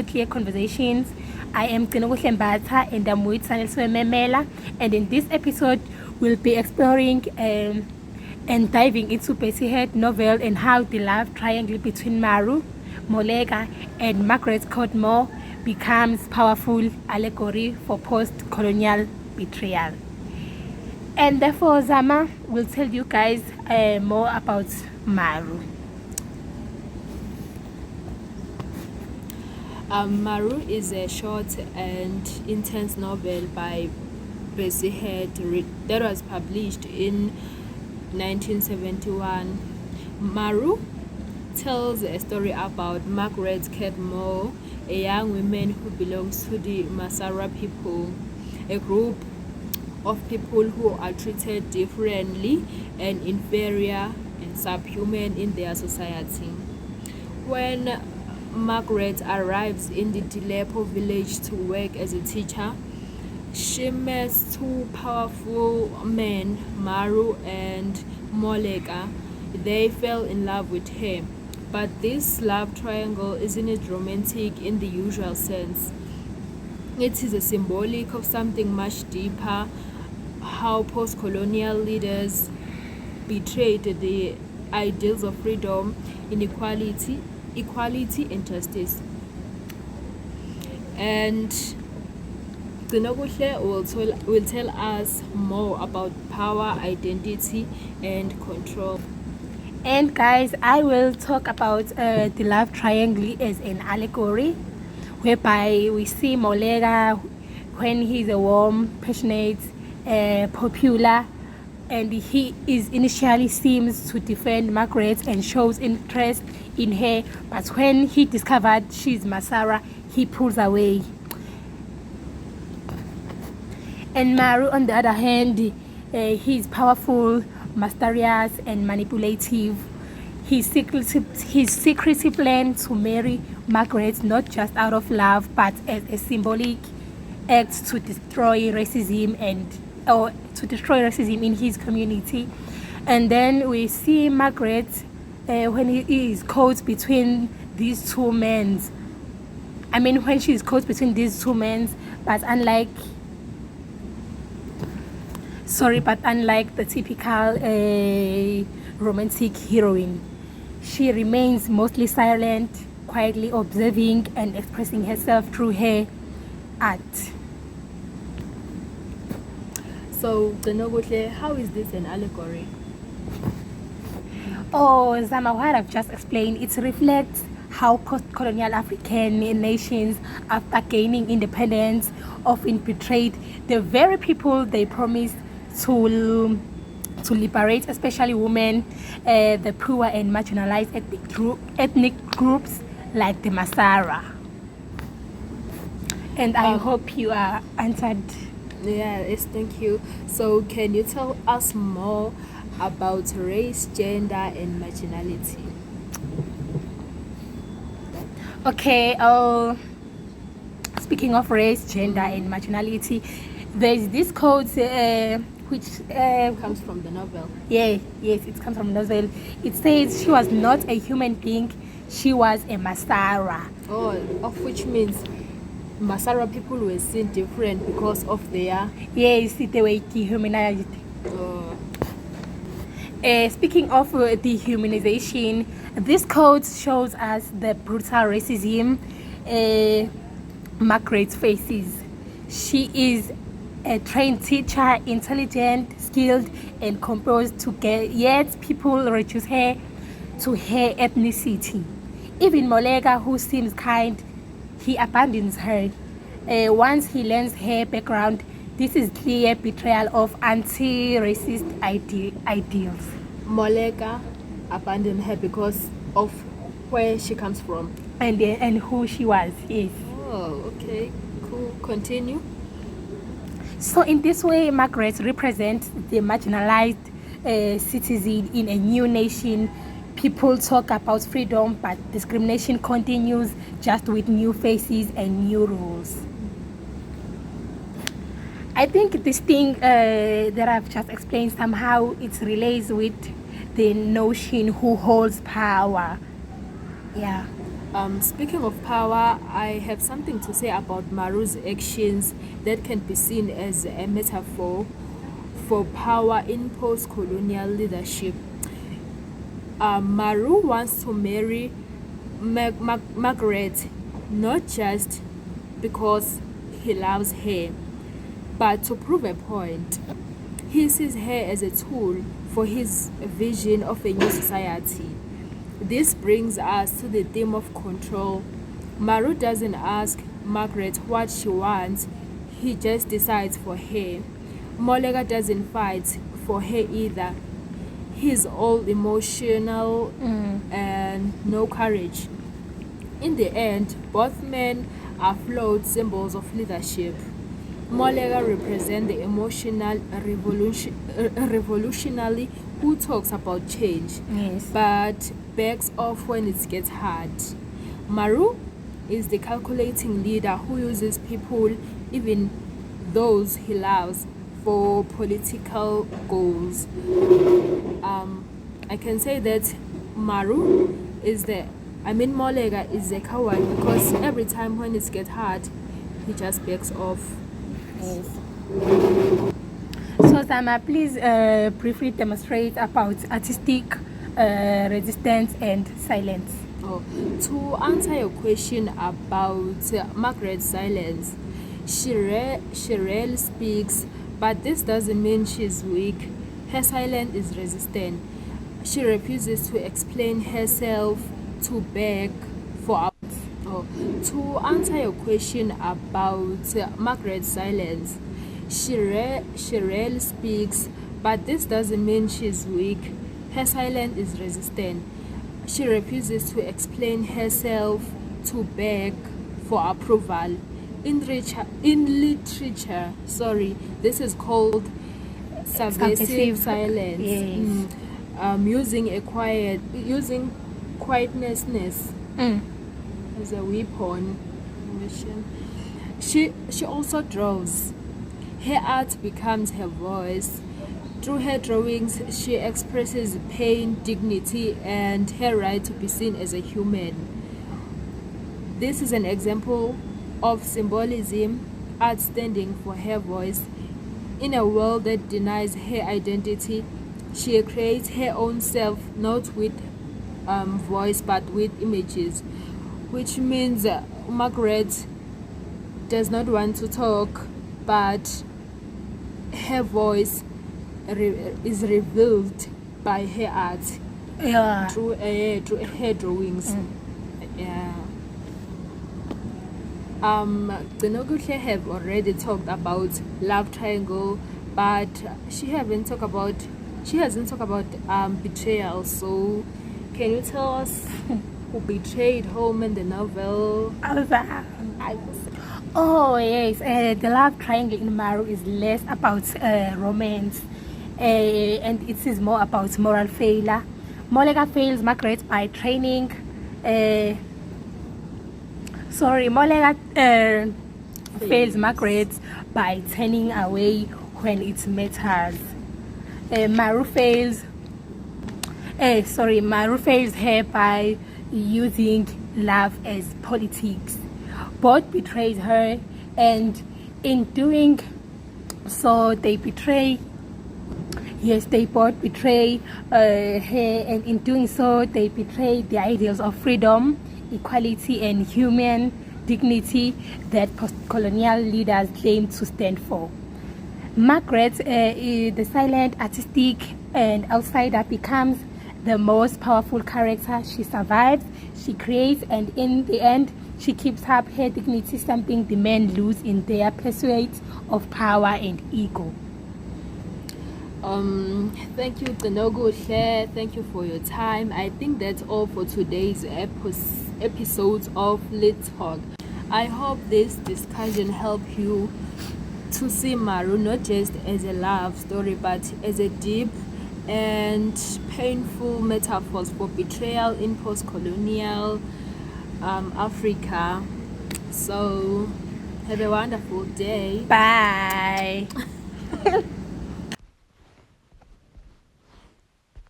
Clear Conversations. I am Gcinokuhle and I'm with Sanelisiwe, and in this episode we'll be exploring and diving into Bessie Head novel and how the love triangle between Maru, Moleka and Margaret Courtmore becomes powerful allegory for post-colonial betrayal. And therefore Zama will tell you guys more about Maru. Maru is a short and intense novel by Bessie Head that was published in 1971. Maru tells a story about Margaret Courtmore, a young woman who belongs to the Masara people, a group of people who are treated differently and inferior and subhuman in their society. When Margaret arrives in the Dilepo village to work as a teacher, she meets two powerful men, Maru and Moleka. They fell in love with her, but this love triangle isn't romantic in the usual sense. It is a symbolic of something much deeper, how post-colonial leaders betrayed the ideals of freedom, equality and justice. And Gcinokuhle will tell us more about power, identity and control. And guys, I will talk about the love triangle as an allegory, whereby we see Moleka when he's a warm, passionate, popular, and he is initially seems to defend Margaret and shows interest in her, but when he discovered she's Masara, he pulls away. And Maru, on the other hand, he's powerful, mysterious and manipulative. He secretly planned to marry Margaret not just out of love, but as a symbolic act to destroy racism in his community. And then we see Margaret when he is caught between these two men. When she is caught between these two men, but unlike the typical romantic heroine, she remains mostly silent, quietly observing and expressing herself through her art. So, Gcinokuhle, how is this an allegory? Oh, Zama, what I've just explained, it reflects how post-colonial African nations, after gaining independence, often betrayed the very people they promised to liberate, especially women, the poor and marginalized ethnic groups like the Masara. And I hope you are answered. Yes, thank you. So, can you tell us more about race, gender, and marginality? Okay, speaking of race, gender, and marginality, there's this quote which Comes from the novel. yes, it comes from the novel. It says she was not a human being, she was a Masara. Oh, of which means Masara people were seen different because of their. Yes, they were dehumanized. Oh. Speaking of dehumanization, this quote shows us the brutal racism Margaret faces. She is a trained teacher, intelligent, skilled, and composed yet people reduce her to her ethnicity. Even Moleka, who seems kind, he abandons her. Once he learns her background, this is clear betrayal of anti-racist ideals. Moleka abandoned her because of where she comes from. And who she was, yes. Oh, okay, cool. Continue. So in this way, Margaret represents the marginalized citizen in a new nation. People talk about freedom, but discrimination continues, just with new faces and new rules. I think this thing that I've just explained, somehow it relates with the notion who holds power. Yeah. Speaking of power, I have something to say about Maru's actions that can be seen as a metaphor for power in post-colonial leadership. Maru wants to marry Margaret not just because he loves her, but to prove a point. He sees her as a tool for his vision of a new society. This brings us to the theme of control. Maru doesn't ask Margaret what she wants, he just decides for her. Molega doesn't fight for her either. He's all emotional and no courage. In the end, both men are flawed symbols of leadership. Molega represents the emotional revolutionary who talks about change, Yes. but backs off when it gets hard. Maru is the calculating leader who uses people, even those he loves, for political goals. I can say that Molega is the coward because every time when it gets hard, he just backs off. Yes. So Zama, please briefly demonstrate about artistic resistance and silence. To answer your question about Margaret's silence, she rarely speaks, but this doesn't mean she's weak. Her silence is resistant. She refuses to explain herself, to beg for to answer your question about Margaret's silence, she rarely speaks, but this doesn't mean she's weak. Her silence is resistant. She refuses to explain herself, to beg for approval. In literature, this is called subversive silence. Yes. Using quietness as a weapon. She also draws. Her art becomes her voice. Through her drawings, she expresses pain, dignity, and her right to be seen as a human. This is an example of symbolism, art standing for her voice. In a world that denies her identity, she creates her own self, not with voice but with images, which means Margaret does not want to talk, but her voice is revealed by her art, through her drawings. Gcinokuhle have already talked about love triangle, but she hasn't talked about betrayal. So can you tell us who betrayed home in the novel? Oh yes, the love triangle in Maru is less about romance, and it is more about moral failure. Molega fails Margaret by training. Molega fails Margaret by turning away when it matters. Maru fails her by using love as politics. Both betrayed her, and in doing so they betray. Yes, they both betray her, and in doing so they betray the ideals of freedom, equality, and human dignity that post-colonial leaders claim to stand for. Margaret, the silent, artistic, and outsider, becomes the most powerful character. She survives, she creates, and in the end, she keeps up her dignity, something the men lose in their pursuit of power and ego. Thank you, Gcinokuhle. Thank you for your time. I think that's all for today's episode of Let's Talk. I hope this discussion helped you to see Maru not just as a love story, but as a deep and painful metaphors for betrayal in post-colonial Africa. So have a wonderful day. Bye.